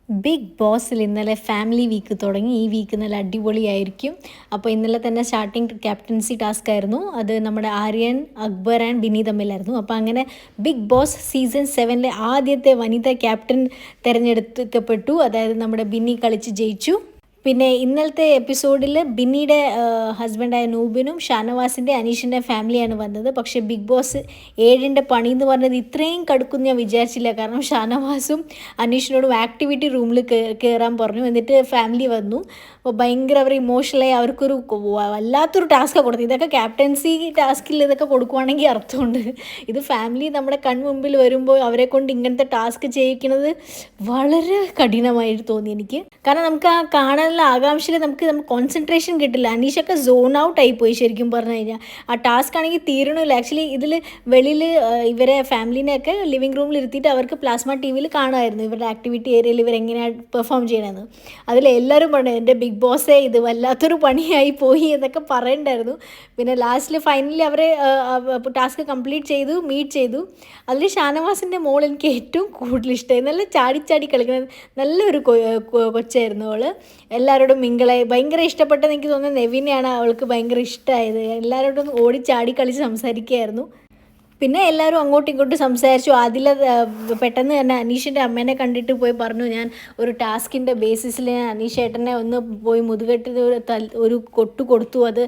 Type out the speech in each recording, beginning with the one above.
Big ബോസിൽ ഇന്നലെ family week തുടങ്ങി. ഈ വീക്ക് നല്ല അടിപൊളിയായിരിക്കും. അപ്പോൾ ഇന്നലെ തന്നെ സ്റ്റാർട്ടിങ് ക്യാപ്റ്റൻസി ടാസ്ക് ആയിരുന്നു. അത് നമ്മുടെ ആര്യൻ, അക്ബർ ആൻഡ് ബിന്നി തമ്മിലായിരുന്നു. അപ്പോൾ അങ്ങനെ ബിഗ് ബോസ് സീസൺ 7 ആദ്യത്തെ വനിതാ ക്യാപ്റ്റൻ തിരഞ്ഞെടുക്കപ്പെട്ടു. അതായത് നമ്മുടെ ബിന്നി കളിച്ച് ജയിച്ചു. പിന്നെ ഇന്നലത്തെ എപ്പിസോഡിൽ ബിന്നിയുടെ ഹസ്ബൻഡായ നൂബിനും ഷാനവാസിൻ്റെ അനീഷിൻ്റെ ഫാമിലിയാണ് വന്നത്. പക്ഷേ ബിഗ് ബോസ് 7 പണി എന്ന് പറഞ്ഞത് ഇത്രയും കടുക്കും ഞാൻ വിചാരിച്ചില്ല. കാരണം ഷാനവാസും അനീഷിനോടും ആക്ടിവിറ്റി റൂമിൽ കയറാൻ പറഞ്ഞു. എന്നിട്ട് ഫാമിലി വന്നു. അപ്പോൾ ഭയങ്കര അവർ ഇമോഷണലായി അവർക്കൊരു വല്ലാത്തൊരു ടാസ്ക്കാണ് കൊടുത്തത്. ഇതൊക്കെ ക്യാപ്റ്റൻസി ടാസ്കിൽ ഇതൊക്കെ കൊടുക്കുവാണെങ്കിൽ അർത്ഥമുണ്ട്. ഇത് ഫാമിലി നമ്മുടെ കൺമുമ്പിൽ വരുമ്പോൾ അവരെ കൊണ്ട് ഇങ്ങനത്തെ ടാസ്ക് ചെയ്യിക്കുന്നത് വളരെ കഠിനമായിട്ട് തോന്നി എനിക്ക്. കാരണം നമുക്ക് ആ കാണാനുള്ള ആകാംക്ഷയിൽ നമുക്ക് കോൺസെൻട്രേഷൻ കിട്ടില്ല. അനീഷൊക്കെ സോൺ ഔട്ട് ആയിപ്പോയി ശരിക്കും പറഞ്ഞു കഴിഞ്ഞാൽ. ആ ടാസ്ക് ആണെങ്കിൽ തീരണമില്ല. ആക്ച്വലി ഇതിൽ വെളിയിൽ ഇവരെ ഫാമിലിനെയൊക്കെ ലിവിങ് റൂമിൽ ഇരുത്തിയിട്ട് അവർക്ക് പ്ലാസ്മ ടി വിയിൽ കാണുമായിരുന്നു ഇവരുടെ ആക്ടിവിറ്റി ഏരിയയിൽ ഇവരെങ്ങനെയാണ് പെർഫോം ചെയ്യണമെന്ന്. അതിൽ എല്ലാവരും പറഞ്ഞു എൻ്റെ ബിഗ് ബോസേ ഇത് വല്ലാത്തൊരു പണിയായി പോയി എന്നൊക്കെ പറയണ്ടായിരുന്നു. പിന്നെ ലാസ്റ്റിൽ ഫൈനലി അവർ ടാസ്ക് കംപ്ലീറ്റ് ചെയ്തു, മീറ്റ് ചെയ്തു. അതിൽ ഷാനവാസിൻ്റെ മോൾ എനിക്ക് ഏറ്റവും കൂടുതൽ ഇഷ്ടമായി. നല്ല ചാടി കളിക്കുന്നത് നല്ലൊരു കൊച്ചായിരുന്നു അവൾ. എല്ലാവരോടും മിങ്കിളായി ഭയങ്കര ഇഷ്ടപ്പെട്ടെന്ന് എനിക്ക് തോന്നുന്നത് നെവിനെയാണ് അവൾക്ക് ഭയങ്കര ഇഷ്ടമായത്. എല്ലാവരോടും ഓടിച്ചാടി കളിച്ച് സംസാരിക്കുകയായിരുന്നു. പിന്നെ എല്ലാവരും അങ്ങോട്ടും ഇങ്ങോട്ടും സംസാരിച്ചു. പെട്ടെന്ന് തന്നെ അനീഷിൻ്റെ അമ്മേനെ കണ്ടിട്ട് പോയി പറഞ്ഞു, ഞാൻ ഒരു ടാസ്കിൻ്റെ ബേസിസിൽ ഞാൻ അനീഷേട്ടനെ ഒന്ന് പോയി മുതുകെട്ട് ഒരു കൊട്ടു കൊടുത്തു. അത്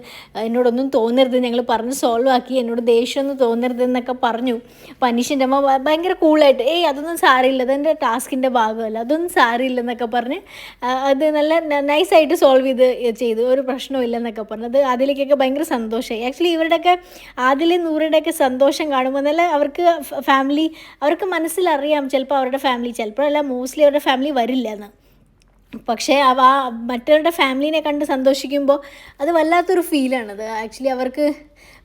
എന്നോടൊന്നും തോന്നരുത്, ഞങ്ങൾ പറഞ്ഞ് സോൾവ് ആക്കി, എന്നോട് ദേഷ്യമൊന്നും തോന്നരുതെന്നൊക്കെ പറഞ്ഞു. അപ്പോൾ അനീഷിൻ്റെ അമ്മ ഭയങ്കര കൂളായിട്ട് അതൊന്നും സാരമില്ല, അതെൻ്റെ ടാസ്കിൻ്റെ ഭാഗമല്ല, അതൊന്നും സാരമില്ലെന്നൊക്കെ പറഞ്ഞ് അത് നല്ല നൈസായിട്ട് സോൾവ് ചെയ്തു, ഒരു പ്രശ്നമില്ലെന്നൊക്കെ പറഞ്ഞു. അത് അതിലേക്കൊക്കെ ഭയങ്കര സന്തോഷമായി. ആക്ച്വലി ഇവരുടെയൊക്കെ നൂറുടെയൊക്കെ സന്തോഷം കാണുമ്പോൾ നല്ല അവർക്ക് ഫാമിലി അവർക്ക് മനസ്സിലറിയാം ചിലപ്പോൾ അവരുടെ ഫാമിലി ചിലപ്പോഴല്ല മോസ്റ്റ്ലി അവരുടെ ഫാമിലി വരില്ല എന്ന്. പക്ഷേ മറ്റവരുടെ ഫാമിലിനെ കണ്ട് സന്തോഷിക്കുമ്പോൾ അത് വല്ലാത്തൊരു ഫീലാണത്. ആക്ച്വലി അവർക്ക്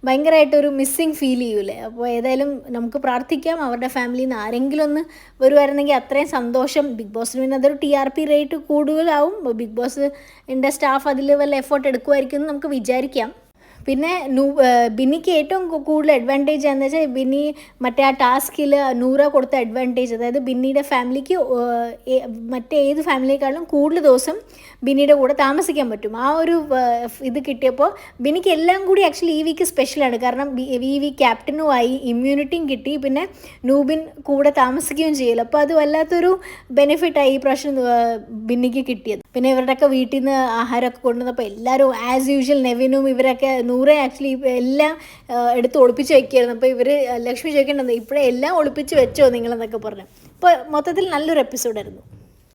ഭയങ്കരമായിട്ടൊരു മിസ്സിങ് ഫീൽ ചെയ്യൂലേ. അപ്പോൾ ഏതായാലും നമുക്ക് പ്രാർത്ഥിക്കാം അവരുടെ ഫാമിലിയിൽ നിന്ന് ആരെങ്കിലും ഒന്ന് വരുമായിരുന്നെങ്കിൽ അത്രയും സന്തോഷം. ബിഗ് ബോസിന് പിന്നെ അതൊരു TRP റേറ്റ് കൂടുതലാവും. ബിഗ് ബോസിൻ്റെ സ്റ്റാഫ് അതിൽ വല്ല എഫേർട്ട് എടുക്കുമായിരിക്കും എന്ന് നമുക്ക് വിചാരിക്കാം. പിന്നെ ബിന്നിക്ക് ഏറ്റവും കൂടുതൽ അഡ്വാൻറ്റേജ് എന്ന് വെച്ചാൽ ബിന്നി മറ്റേ ആ ടാസ്കിൽ നൂറ കൊടുത്ത അഡ്വാൻറ്റേജ്, അതായത് ബിന്നിയുടെ ഫാമിലിക്ക് മറ്റേത് ഫാമിലിയെക്കാളും കൂടുതൽ ദിവസം ബിന്നിയുടെ കൂടെ താമസിക്കാൻ പറ്റും. ആ ഒരു ഇത് കിട്ടിയപ്പോൾ ബിന്നിക്ക് എല്ലാം കൂടി ആക്ച്വലി ഈ വീക്ക് സ്പെഷ്യലാണ്. കാരണം ഈ വീക്ക് ക്യാപ്റ്റനുമായി ഇമ്മ്യൂണിറ്റിയും കിട്ടി, പിന്നെ നൂബിൻ കൂടെ താമസിക്കുകയും ചെയ്യില്ല. അപ്പോൾ അത് വല്ലാത്തൊരു ബെനിഫിറ്റായി ഈ പ്രാവശ്യം ബിന്നിക്ക് കിട്ടിയത്. പിന്നെ ഇവരുടെയൊക്കെ വീട്ടിൽ നിന്ന് ആഹാരമൊക്കെ കൊണ്ടുവന്നപ്പോൾ എല്ലാവരും ആസ് യൂഷ്വൽ നെവിനും ഇവരൊക്കെ നൂറെ ആക്ച്വലി എല്ലാം എടുത്ത് ഒളിപ്പിച്ച് വയ്ക്കുകയായിരുന്നു. അപ്പോൾ ഇവർ ലക്ഷ്മി ചോദിക്കേണ്ടത് ഇപ്പോഴേ എല്ലാം ഒളിപ്പിച്ച് വെച്ചോ നിങ്ങളെന്നൊക്കെ പറഞ്ഞു. അപ്പോൾ മൊത്തത്തിൽ നല്ലൊരു എപ്പിസോഡായിരുന്നു.